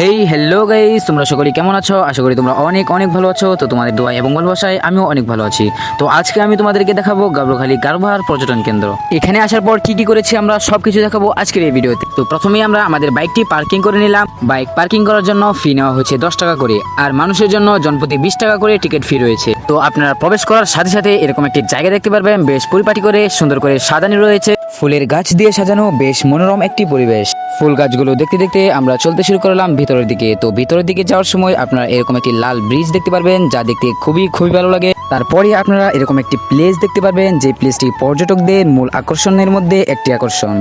Hey hello guys, তোমরা সকলে কেমন আছো? আশা করি তোমরা অনেক অনেক ভালো আছো। তো তোমাদের দোয়া এবং ভালোবাসায় আমিও অনেক ভালো আছি। তো আজকে আমি তোমাদেরকে দেখাবো গাবড়খালী গারোভার পর্যটন কেন্দ্র। এখানে আসার পর কি কি করেছি আমরা সবকিছু দেখাবো আজকের এই ভিডিওতে। তো প্রথমেই আমরা আমাদের বাইকটি পার্কিং করে নিলাম। বাইক পার্কিং করার জন্য ফি নেওয়া হচ্ছে 10 টাকা করে, আর মানুষের জন্য জনপ্রতি 20 টাকা করে টিকিট ফি রয়েছে। তো আপনারা প্রবেশ করার সাথে সাথে এরকম একটি জায়গা দেখতে পারবেন, বেশ পরিপাটি করে সুন্দর করে সাজানো রয়েছে। ফুলের গাছ দিয়ে সাজানো বেশ মনোরম একটি পরিবেশ। ফুল গাছগুলো দেখতে দেখতে আমরা চলতে শুরু করলাম ভিতরের দিকে। তো ভিতরের দিকে যাওয়ার সময় আপনারা এরকম একটি লাল ব্রিজ দেখতে পারবেন, যা দেখতে খুবই ভালো লাগে। তারপরে আপনারা এরকম একটি প্লেস দেখতে পারবেন, যে প্লেসটি পর্যটকদের মূল আকর্ষণের মধ্যে একটি আকর্ষণ।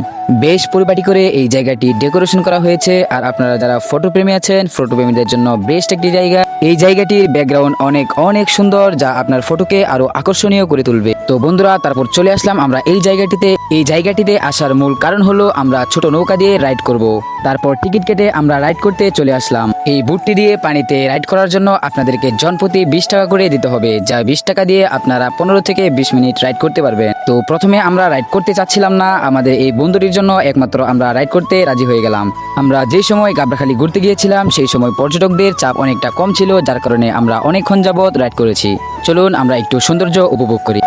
বেশ পরিপাটি করে এই জায়গাটি ডেকোরেশন করা হয়েছে। আর আপনারা যারা ফটো প্রেমী আছেন, ফটো প্রেমীদের জন্য বেস্ট একটি জায়গা। এই জায়গাটির ব্যাকগ্রাউন্ড অনেক অনেক সুন্দর, যা আপনার ফটোকে আরো আকর্ষণীয় করে তুলবে। তো বন্ধুরা, তারপর চলে আসলাম আমরা এই জায়গাটিতে আসার মূল কারণ হলো আমরা ছোট নৌকা দিয়ে রাইড করব। তারপর টিকিট কেটে আমরা রাইড করতে চলে আসলাম। এই বুটটি দিয়ে পানিতে রাইড করার জন্য আপনাদেরকে জনপ্রতি 20 টাকা করে দিতে হবে, যা 20 টাকা দিয়ে আপনারা 15 থেকে 20 মিনিট রাইড করতে পারবেন। তো প্রথমে আমরা রাইড করতে চাচ্ছিলাম না, আমাদের এই বন্ধুটির জন্য একমাত্র আমরা রাইড করতে রাজি হয়ে গেলাম। আমরা যে সময় গাবড়াখালী ঘুরতে গিয়েছিলাম সেই সময় পর্যটকদের চাপ অনেকটা কম ছিল, যার কারণে আমরা অনেকক্ষণ যাবত রাইড করেছি। চলুন আমরা একটু সৌন্দর্য উপভোগ করি।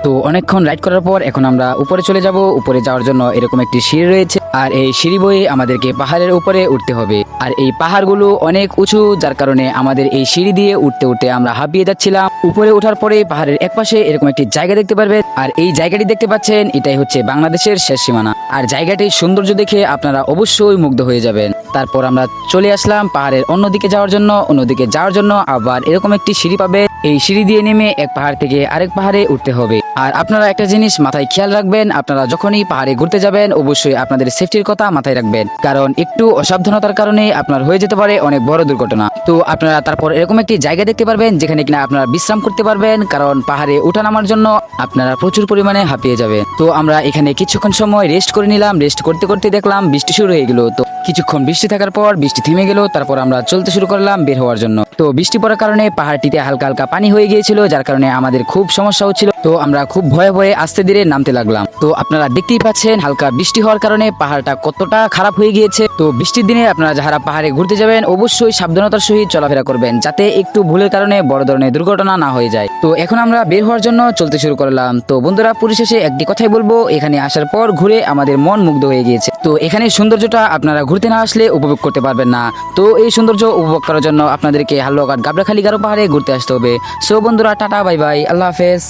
তো অনেকক্ষণ রাইড করার পর এখন আমরা উপরে চলে যাব। উপরে যাওয়ার জন্য এরকম একটি সিঁড়ি রয়েছে, আর এই সিঁড়ি বয়ে আমাদেরকে পাহাড়ের উপরে উঠতে হবে। আর এই পাহাড়গুলো অনেক উঁচু, যার কারণে আমাদের এই সিঁড়ি দিয়ে উঠতে উঠতে আমরা হাঁপিয়ে যাচ্ছিলাম। উপরে ওঠার পরে পাহাড়ের একপাশে এরকম একটি জায়গা দেখতে পারবেন, আর এই জায়গাটি দেখতে পাচ্ছেন, এটাই হচ্ছে বাংলাদেশের শেষ সীমানা। আর জায়গাটির সৌন্দর্য দেখে আপনারা অবশ্যই মুগ্ধ হয়ে যাবেন। তারপর আমরা চলে আসলাম পাহাড়ের অন্যদিকে যাওয়ার জন্য আবার এরকম একটি সিঁড়ি পাবে। এই সিঁড়ি দিয়ে নেমে এক পাহাড় থেকে আরেক পাহাড়ে উঠতে হবে। আর আপনারা একটা জিনিস মাথায় খেয়াল রাখবেন, আপনারা যখনই পাহাড়ে ঘুরতে যাবেন অবশ্যই আপনাদের সেফটির কথা মাথায় রাখবেন, কারণ একটু অসাবধানতার কারণে আপনার হয়ে যেতে পারে অনেক বড় দুর্ঘটনা। তো আপনারা তারপর এরকম একটি জায়গা দেখতে পারবেন, যেখানে কিনা আপনারা বিশ্রাম করতে পারবেন, কারণ পাহাড়ে ওঠা নামার জন্য আপনারা প্রচুর পরিমাণে হাঁপিয়ে যাবেন। তো আমরা এখানে কিছুক্ষণ সময় রেস্ট করে নিলাম। রেস্ট করতে করতে দেখলাম বৃষ্টি শুরু হয়ে গেল। তো কিছুক্ষণ বৃষ্টি থাকার পর বৃষ্টি থেমে গেল। তারপর আমরা চলতে শুরু করলাম বের হওয়ার জন্য। তো বৃষ্টি পড়ার কারণে পাহাড়টিতে হালকা হালকা পানি হয়ে গিয়েছিল, যার কারণে আমাদের খুব সমস্যা হচ্ছিল। তো আমরা খুব ভয়ে ভয়ে আস্তে ধীরে নামতে লাগলাম। তো আপনারা দেখতেই পাচ্ছেন হালকা বৃষ্টি হওয়ার কারণে পাহাড়টা কতটা খারাপ হয়ে গিয়েছে। তো বৃষ্টির দিনে আপনারা যারা পাহাড়ে ঘুরতে যাবেন অবশ্যই সাবধানতার সহিত চলাফেরা করবেন, যাতে একটু ভুলের কারণে বড় ধরনের দুর্ঘটনা না হয়ে যায়। তো এখন আমরা বের হওয়ার জন্য চলতে শুরু করলাম। তো বন্ধুরা, পরিশেষে একটি কথাই বলবো, এখানে আসার পর ঘুরে আমাদের মন মুগ্ধ হয়ে গিয়েছে। তো এখানে সৌন্দর্যটা আপনারা ঘুরতে না আসলে উপভোগ করতে পারবেন না। তো এই সৌন্দর্য উপভোগ করার জন্য আপনাদেরকে হালুয়াঘাট গাবড়াখালী গারো পাহাড়ে ঘুরতে আসতে হবে। সো বন্ধুরা, টাটা, বাই বাই, আল্লাহ হাফেজ।